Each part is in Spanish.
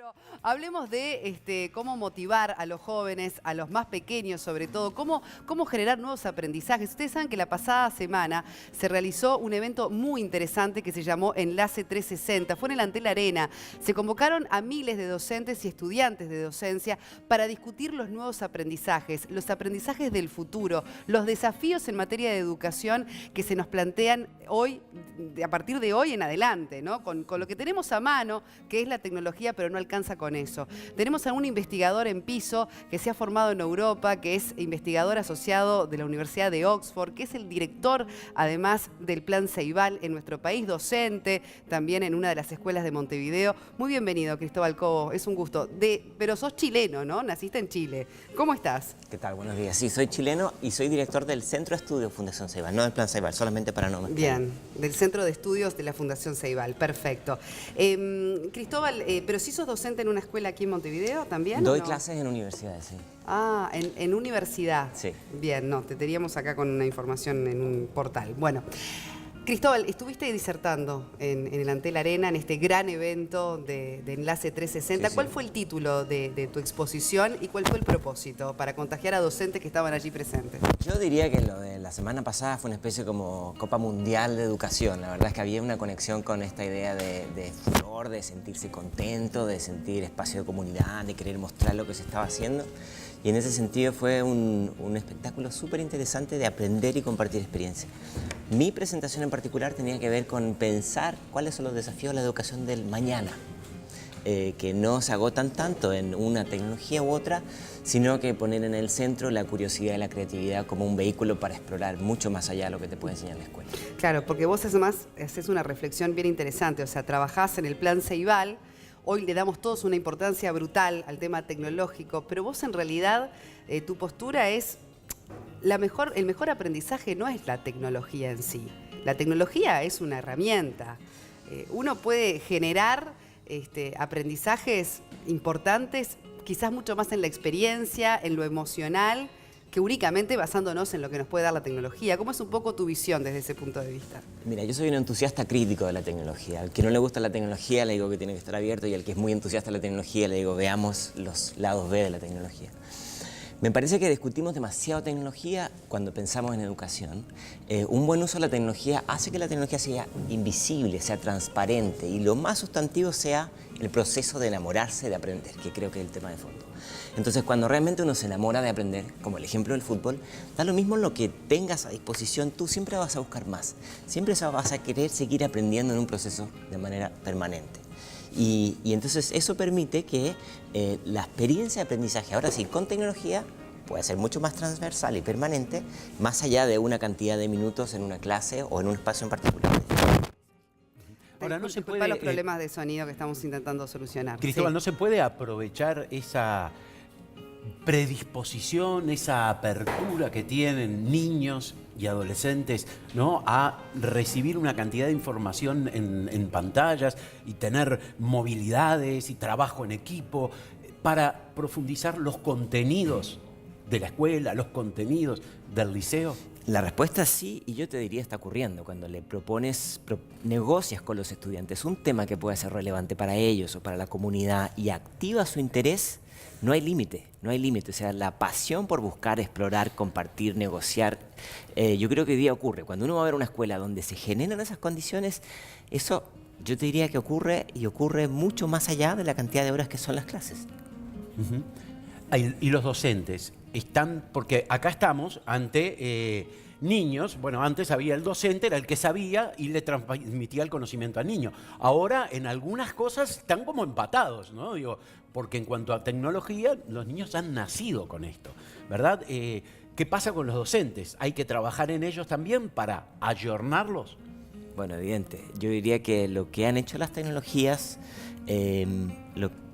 Pero hablemos de cómo motivar a los jóvenes, a los más pequeños sobre todo, cómo generar nuevos aprendizajes. Ustedes saben que la pasada semana se realizó un evento muy interesante que se llamó Enlace 360. Fue en el Antel Arena. Se convocaron a miles de docentes y estudiantes de docencia para discutir los nuevos aprendizajes, los aprendizajes del futuro, los desafíos en materia de educación que se nos plantean hoy, a partir de hoy en adelante, ¿no? Con lo que tenemos a mano, que es la tecnología, pero no alcanza con eso. Tenemos a un investigador en piso que se ha formado en Europa, que es investigador asociado de la Universidad de Oxford, que es el director, además, del Plan Ceibal en nuestro país, docente también en una de las escuelas de Montevideo. Muy bienvenido, Cristóbal Cobo, es un gusto. Pero sos chileno, ¿no? Naciste en Chile. ¿Cómo estás? ¿Qué tal? Buenos días. Sí, soy chileno y soy director del Centro de Estudios Fundación Ceibal, no del Plan Ceibal, solamente para no mezclar. Bien, del Centro de Estudios de la Fundación Ceibal, perfecto. Cristóbal, pero si sos docente en una escuela aquí en Montevideo también. Doy ¿no? clases en universidades, sí. Ah, en universidad. Sí. Bien, no, te teníamos acá con una información en un portal. Bueno, Cristóbal, estuviste disertando en el Antel Arena, en este gran evento de Enlace 360. Sí, ¿Cuál sí. fue el título de tu exposición y cuál fue el propósito para contagiar a docentes que estaban allí presentes? Yo diría que lo de la semana pasada fue una especie como Copa Mundial de Educación. La verdad es que había una conexión con esta idea de furor, de sentirse contento, de sentir espacio de comunidad, de querer mostrar lo que se estaba haciendo. Y en ese sentido fue un espectáculo súper interesante de aprender y compartir experiencias. Mi presentación en particular tenía que ver con pensar cuáles son los desafíos de la educación del mañana, que no se agotan tanto en una tecnología u otra, sino que poner en el centro la curiosidad y la creatividad como un vehículo para explorar mucho más allá de lo que te puede enseñar la escuela. Claro, porque vos además haces una reflexión bien interesante, o sea, trabajás en el Plan Ceibal. Hoy le damos todos una importancia brutal al tema tecnológico, pero vos en realidad tu postura es el mejor aprendizaje no es la tecnología en sí. La tecnología es una herramienta. Uno puede generar aprendizajes importantes, quizás mucho más en la experiencia, en lo emocional, que únicamente basándonos en lo que nos puede dar la tecnología. ¿Cómo es un poco tu visión desde ese punto de vista? Mira, yo soy un entusiasta crítico de la tecnología. Al que no le gusta la tecnología le digo que tiene que estar abierto, y al que es muy entusiasta de la tecnología le digo veamos los lados B de la tecnología. Me parece que discutimos demasiado tecnología cuando pensamos en educación. Un buen uso de la tecnología hace que la tecnología sea invisible, sea transparente, y lo más sustantivo sea el proceso de enamorarse de aprender, que creo que es el tema de fondo. Entonces, cuando realmente uno se enamora de aprender, como el ejemplo del fútbol, da lo mismo lo que tengas a disposición, tú siempre vas a buscar más, siempre vas a querer seguir aprendiendo en un proceso de manera permanente. Y entonces eso permite que la experiencia de aprendizaje, ahora sí, con tecnología, puede ser mucho más transversal y permanente, más allá de una cantidad de minutos en una clase o en un espacio en particular. Ahora, no se puede, los problemas de sonido que estamos intentando solucionar. Cristóbal, sí. ¿no se puede aprovechar esa predisposición, esa apertura que tienen niños y adolescentes, ¿no?, a recibir una cantidad de información en pantallas y tener movilidades y trabajo en equipo para profundizar los contenidos de la escuela, los contenidos del liceo? La respuesta es sí, y yo te diría está ocurriendo. Cuando le negocias con los estudiantes un tema que pueda ser relevante para ellos o para la comunidad y activa su interés, no hay límite, no hay límite. O sea, la pasión por buscar, explorar, compartir, negociar, yo creo que hoy día ocurre. Cuando uno va a ver una escuela donde se generan esas condiciones, eso yo te diría que ocurre, y ocurre mucho más allá de la cantidad de horas que son las clases. Y los docentes están, porque acá estamos ante niños. Bueno, antes había el docente, era el que sabía y le transmitía el conocimiento al niño. Ahora, en algunas cosas están como empatados, ¿no? Digo, porque en cuanto a tecnología, los niños han nacido con esto, ¿verdad? ¿Qué pasa con los docentes? ¿Hay que trabajar en ellos también para ayornarlos? Bueno, evidente. Yo diría que lo que han hecho las tecnologías,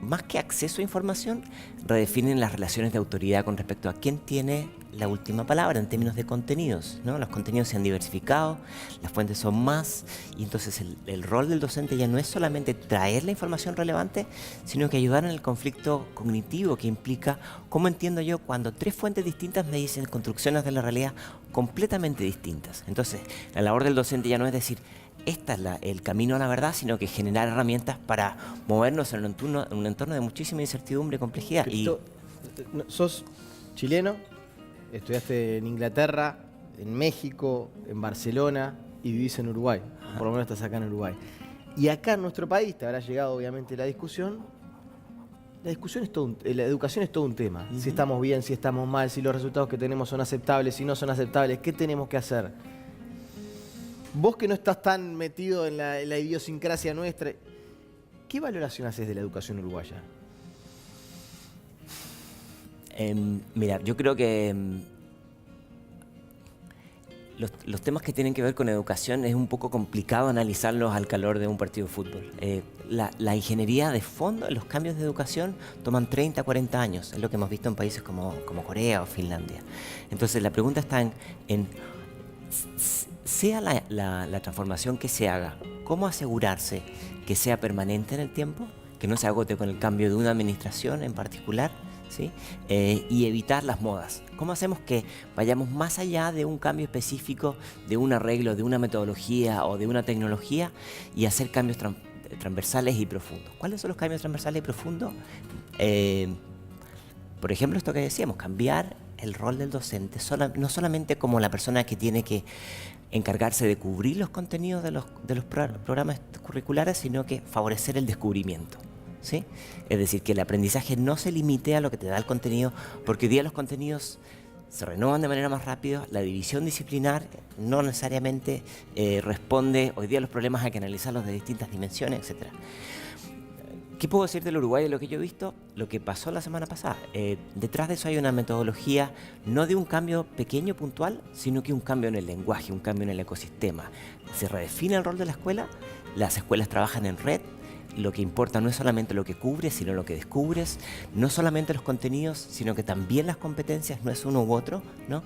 más que acceso a información, redefinen las relaciones de autoridad con respecto a quién tiene la última palabra en términos de contenidos, ¿no? Los contenidos se han diversificado, las fuentes son más, y entonces el rol del docente ya no es solamente traer la información relevante, sino que ayudar en el conflicto cognitivo que implica cómo entiendo yo cuando tres fuentes distintas me dicen construcciones de la realidad completamente distintas. Entonces, la labor del docente ya no es decir este es el camino a la verdad, sino que generar herramientas para movernos en un entorno de muchísima incertidumbre y complejidad. Sos chileno, estudiaste en Inglaterra, en México, en Barcelona y vivís en Uruguay. Por lo menos estás acá en Uruguay. Y acá en nuestro país te habrá llegado obviamente la discusión. La educación es todo un tema. Si estamos bien, si estamos mal, si los resultados que tenemos son aceptables, si no son aceptables, ¿qué tenemos que hacer? Vos que no estás tan metido en la idiosincrasia nuestra, ¿qué valoración haces de la educación uruguaya? Mira, yo creo que los temas que tienen que ver con educación es un poco complicado analizarlos al calor de un partido de fútbol. La ingeniería de fondo, los cambios de educación toman 30, 40 años, es lo que hemos visto en países como Corea o Finlandia. Entonces la pregunta está en sea la transformación que se haga, ¿cómo asegurarse que sea permanente en el tiempo, que no se agote con el cambio de una administración en particular? ¿Sí? Y evitar las modas. ¿Cómo hacemos que vayamos más allá de un cambio específico, de un arreglo, de una metodología o de una tecnología y hacer cambios transversales y profundos? ¿Cuáles son los cambios transversales y profundos? Por ejemplo, esto que decíamos, cambiar el rol del docente, no solamente como la persona que tiene que encargarse de cubrir los contenidos de los programas curriculares, sino que favorecer el descubrimiento. ¿Sí? Es decir, que el aprendizaje no se limite a lo que te da el contenido, porque hoy día los contenidos se renuevan de manera más rápida, la división disciplinar no necesariamente responde hoy día a los problemas, hay que analizarlos de distintas dimensiones, etc. ¿Qué puedo decir del Uruguay de lo que yo he visto? Lo que pasó la semana pasada. Detrás de eso hay una metodología no de un cambio pequeño, puntual, sino que un cambio en el lenguaje, un cambio en el ecosistema. Se redefine el rol de la escuela, las escuelas trabajan en red. Lo que importa no es solamente lo que cubres, sino lo que descubres, no solamente los contenidos, sino que también las competencias, no es uno u otro, ¿no?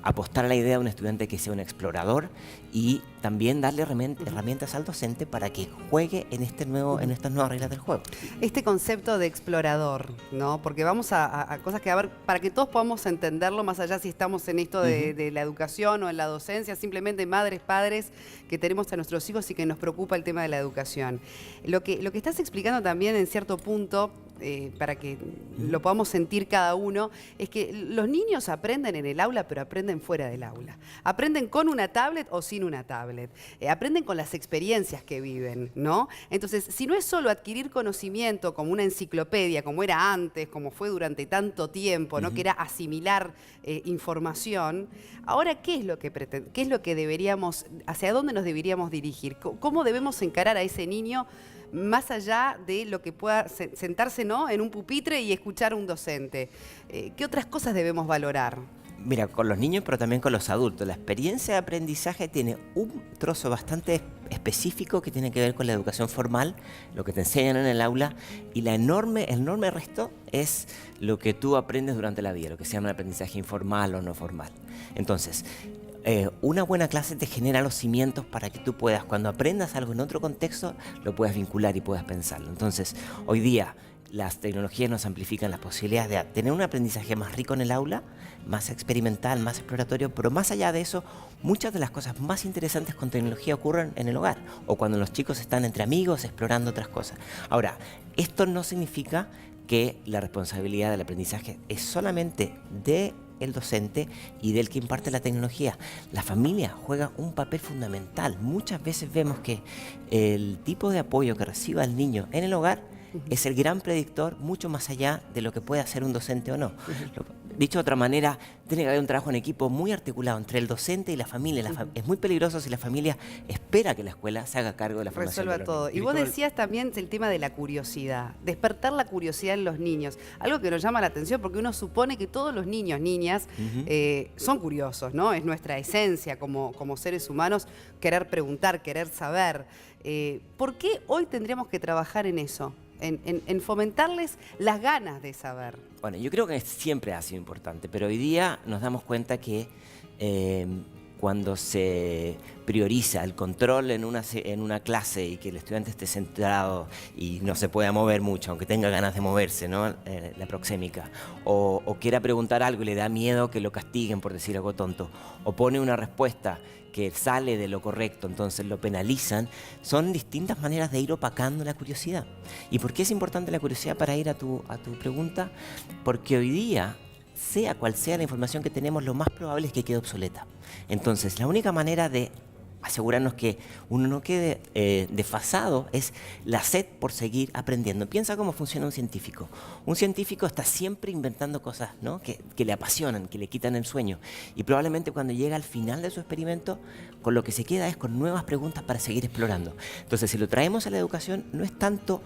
Apostar a la idea de un estudiante que sea un explorador y también darle herramientas al docente para que juegue en estas nuevas reglas del juego. Este concepto de explorador, ¿no? Porque vamos a cosas que, a ver, para que todos podamos entenderlo, más allá si estamos en esto de la educación o en la docencia, simplemente madres, padres, que tenemos a nuestros hijos y que nos preocupa el tema de la educación. Lo que estás explicando también en cierto punto, para que lo podamos sentir cada uno, es que los niños aprenden en el aula, pero aprenden fuera del aula. Aprenden con una tablet o sin una tablet. Aprenden con las experiencias que viven, ¿no? Entonces, si no es solo adquirir conocimiento como una enciclopedia, como era antes, como fue durante tanto tiempo, ¿no? Que era asimilar información, ahora, ¿qué es lo que deberíamos, hacia dónde nos deberíamos dirigir? ¿Cómo debemos encarar a ese niño más allá de lo que pueda sentarse, ¿no?, en un pupitre y escuchar a un docente? ¿Qué otras cosas debemos valorar? Mira, con los niños, pero también con los adultos. La experiencia de aprendizaje tiene un trozo bastante específico que tiene que ver con la educación formal, lo que te enseñan en el aula, y el enorme resto es lo que tú aprendes durante la vida, lo que se llama el aprendizaje informal o no formal. Entonces, una buena clase te genera los cimientos para que tú puedas, cuando aprendas algo en otro contexto, lo puedas vincular y puedas pensarlo. Entonces, hoy día las tecnologías nos amplifican las posibilidades de tener un aprendizaje más rico en el aula, más experimental, más exploratorio, pero más allá de eso, muchas de las cosas más interesantes con tecnología ocurren en el hogar o cuando los chicos están entre amigos explorando otras cosas. Ahora, esto no significa que la responsabilidad del aprendizaje es solamente de el docente y del que imparte la tecnología. La familia juega un papel fundamental. Muchas veces vemos que el tipo de apoyo que reciba el niño en el hogar es el gran predictor, mucho más allá de lo que puede hacer un docente o no. Dicho de otra manera, tiene que haber un trabajo en equipo muy articulado entre el docente y la familia. Es muy peligroso si la familia espera que la escuela se haga cargo de la formación de los todo. niños. Y vos decías también el tema de la curiosidad, despertar la curiosidad en los niños. Algo que nos llama la atención porque uno supone que todos los niños, niñas, son curiosos, ¿no? Es nuestra esencia como seres humanos, querer preguntar, querer saber. ¿Por qué hoy tendríamos que trabajar en eso? En fomentarles las ganas de saber. Bueno, yo creo que siempre ha sido importante, pero hoy día nos damos cuenta que cuando se prioriza el control en una clase y que el estudiante esté centrado y no se pueda mover mucho, aunque tenga ganas de moverse, ¿no? La proxémica, o quiera preguntar algo y le da miedo que lo castiguen por decir algo tonto, o pone una respuesta que sale de lo correcto, entonces lo penalizan, son distintas maneras de ir opacando la curiosidad. ¿Y por qué es importante la curiosidad para ir a tu pregunta? Porque hoy día, sea cual sea la información que tenemos, lo más probable es que quede obsoleta. Entonces, la única manera de asegurarnos que uno no quede desfasado es la sed por seguir aprendiendo. Piensa cómo funciona un científico. Un científico está siempre inventando cosas, ¿no? que le apasionan, que le quitan el sueño. Y probablemente cuando llega al final de su experimento, con lo que se queda es con nuevas preguntas para seguir explorando. Entonces, si lo traemos a la educación, no es tanto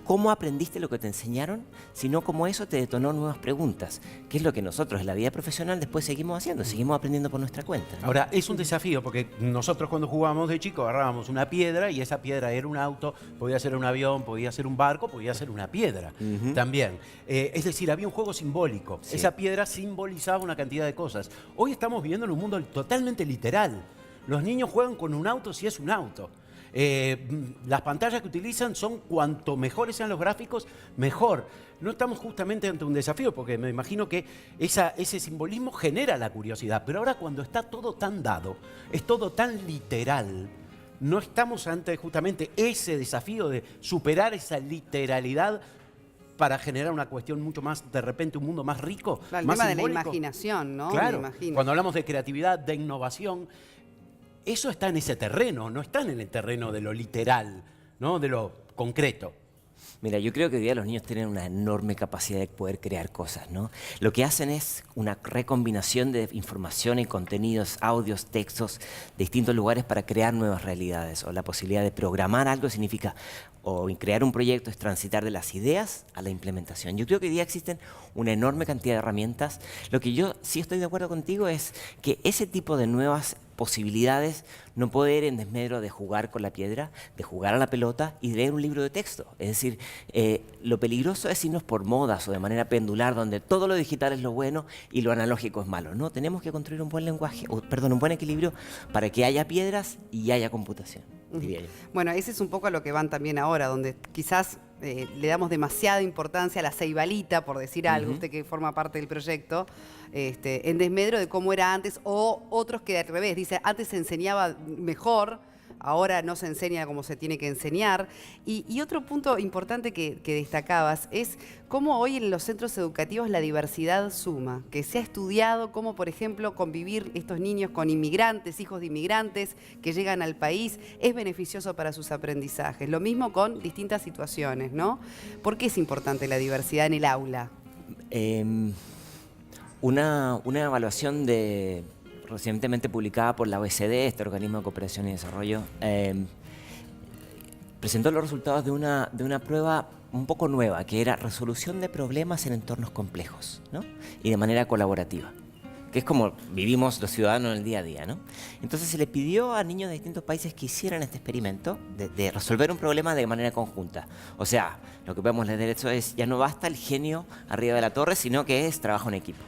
cómo aprendiste lo que te enseñaron, sino cómo eso te detonó nuevas preguntas, que es lo que nosotros en la vida profesional después seguimos haciendo, seguimos aprendiendo por nuestra cuenta, ¿no? Ahora, es un desafío porque nosotros cuando jugábamos de chico agarrábamos una piedra y esa piedra era un auto, podía ser un avión, podía ser un barco, podía ser una piedra también. Es decir, había un juego simbólico. Sí. Esa piedra simbolizaba una cantidad de cosas. Hoy estamos viviendo en un mundo totalmente literal. Los niños juegan con un auto si es un auto. Las pantallas que utilizan son cuanto mejores sean los gráficos, mejor. No estamos justamente ante un desafío, porque me imagino que ese simbolismo genera la curiosidad, pero ahora cuando está todo tan dado, es todo tan literal, no estamos ante justamente ese desafío de superar esa literalidad para generar una cuestión mucho más, de repente, un mundo más rico, Claro, el más tema de la simbólico. imaginación, ¿no? Claro, Me imagino. cuando hablamos de creatividad, de innovación, eso está en ese terreno, no está en el terreno de lo literal, ¿no? De lo concreto. Mira, yo creo que hoy día los niños tienen una enorme capacidad de poder crear cosas, ¿no? Lo que hacen es una recombinación de información y contenidos, audios, textos de distintos lugares para crear nuevas realidades. O la posibilidad de programar algo significa, o crear un proyecto es transitar de las ideas a la implementación. Yo creo que hoy día existen una enorme cantidad de herramientas. Lo que yo sí estoy de acuerdo contigo es que ese tipo de nuevas posibilidades no puede ir en desmedro de jugar con la piedra, de jugar a la pelota y de leer un libro de texto. Es decir, lo peligroso es irnos por modas o de manera pendular, donde todo lo digital es lo bueno y lo analógico es malo. No, tenemos que construir un buen lenguaje, un buen equilibrio para que haya piedras y haya computación, diría yo. Bueno, ese es un poco a lo que van también ahora, donde quizás le damos demasiada importancia a la ceibalita, por decir algo, usted que forma parte del proyecto, en desmedro de cómo era antes, o otros que al revés, dice, antes se enseñaba mejor, ahora no se enseña como se tiene que enseñar. Y otro punto importante que destacabas es cómo hoy en los centros educativos la diversidad suma, que se ha estudiado cómo, por ejemplo, convivir estos niños con inmigrantes, hijos de inmigrantes que llegan al país, es beneficioso para sus aprendizajes. Lo mismo con distintas situaciones, ¿no? ¿Por qué es importante la diversidad en el aula? Una evaluación recientemente publicada por la OECD, este organismo de cooperación y desarrollo, presentó los resultados de una prueba un poco nueva, que era resolución de problemas en entornos complejos, ¿no? Y de manera colaborativa, que es como vivimos los ciudadanos en el día a día, ¿no? Entonces se le pidió a niños de distintos países que hicieran este experimento de resolver un problema de manera conjunta. O sea, lo que podemos leer eso es, ya no basta el genio arriba de la torre, sino que es trabajo en equipo.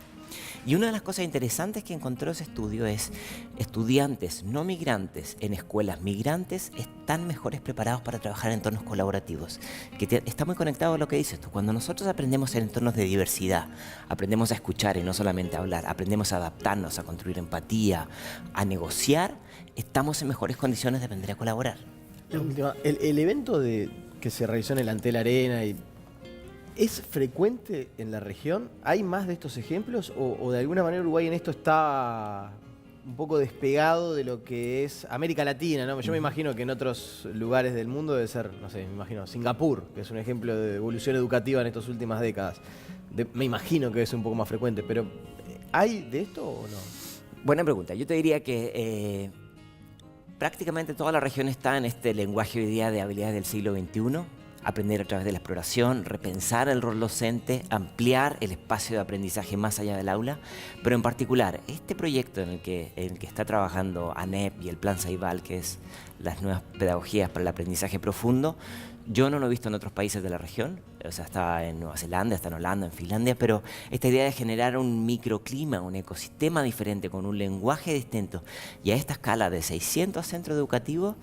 Y una de las cosas interesantes que encontró ese estudio es estudiantes no migrantes en escuelas migrantes están mejores preparados para trabajar en entornos colaborativos. Está muy conectado a lo que dices tú. Cuando nosotros aprendemos en entornos de diversidad, aprendemos a escuchar y no solamente a hablar, aprendemos a adaptarnos, a construir empatía, a negociar, estamos en mejores condiciones de aprender a colaborar. La última, el evento que se realizó en el Antel Arena ¿es frecuente en la región? ¿Hay más de estos ejemplos? ¿O de alguna manera Uruguay en esto está un poco despegado de lo que es América Latina, ¿no? Yo me imagino que en otros lugares del mundo debe ser, no sé, me imagino Singapur, que es un ejemplo de evolución educativa en estas últimas décadas. Me imagino que es un poco más frecuente, pero ¿hay de esto o no? Buena pregunta. Yo te diría que prácticamente toda la región está en este lenguaje hoy día de habilidades del siglo XXI. aprender a través de la exploración, repensar el rol docente, ampliar el espacio de aprendizaje más allá del aula, pero en particular este proyecto en el que está trabajando ANEP y el Plan Ceibal, que es las nuevas pedagogías para el aprendizaje profundo, yo no lo he visto en otros países de la región, o sea, está en Nueva Zelanda, está en Holanda, en Finlandia, pero esta idea de generar un microclima, un ecosistema diferente, con un lenguaje distinto, y a esta escala de 600 centros educativos,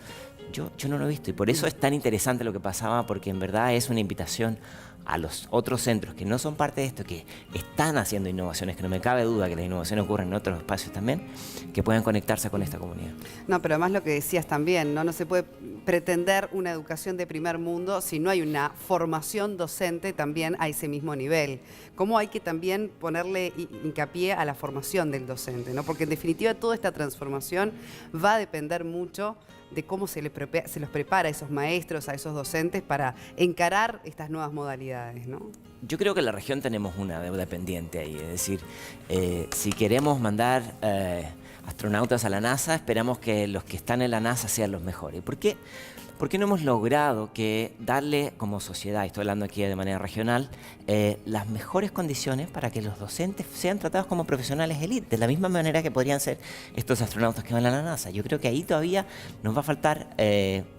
yo no lo he visto. Y por eso es tan interesante lo que pasaba, porque en verdad es una invitación a los otros centros que no son parte de esto, que están haciendo innovaciones, que no me cabe duda que la innovación ocurre en otros espacios también, que puedan conectarse con esta comunidad. No, pero además lo que decías también, ¿no? No se puede pretender una educación de primer mundo si no hay una formación docente también a ese mismo nivel. ¿Cómo hay que también ponerle hincapié a la formación del docente, ¿no? Porque en definitiva toda esta transformación va a depender mucho de cómo se los prepara a esos maestros, a esos docentes para encarar estas nuevas modalidades, ¿no? Yo creo que en la región tenemos una deuda pendiente ahí, es decir, si queremos mandar astronautas a la NASA, esperamos que los que están en la NASA sean los mejores. ¿Por qué? ¿Por qué no hemos logrado darle como sociedad, y estoy hablando aquí de manera regional, las mejores condiciones para que los docentes sean tratados como profesionales élite, de la misma manera que podrían ser estos astronautas que van a la NASA? Yo creo que ahí todavía nos va a faltar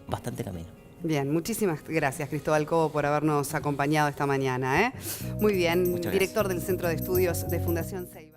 bastante camino. Bien, muchísimas gracias, Cristóbal Cobo, por habernos acompañado esta mañana, ¿eh? Muy bien, Muchas director gracias. del Centro de Estudios de Fundación Ceibal.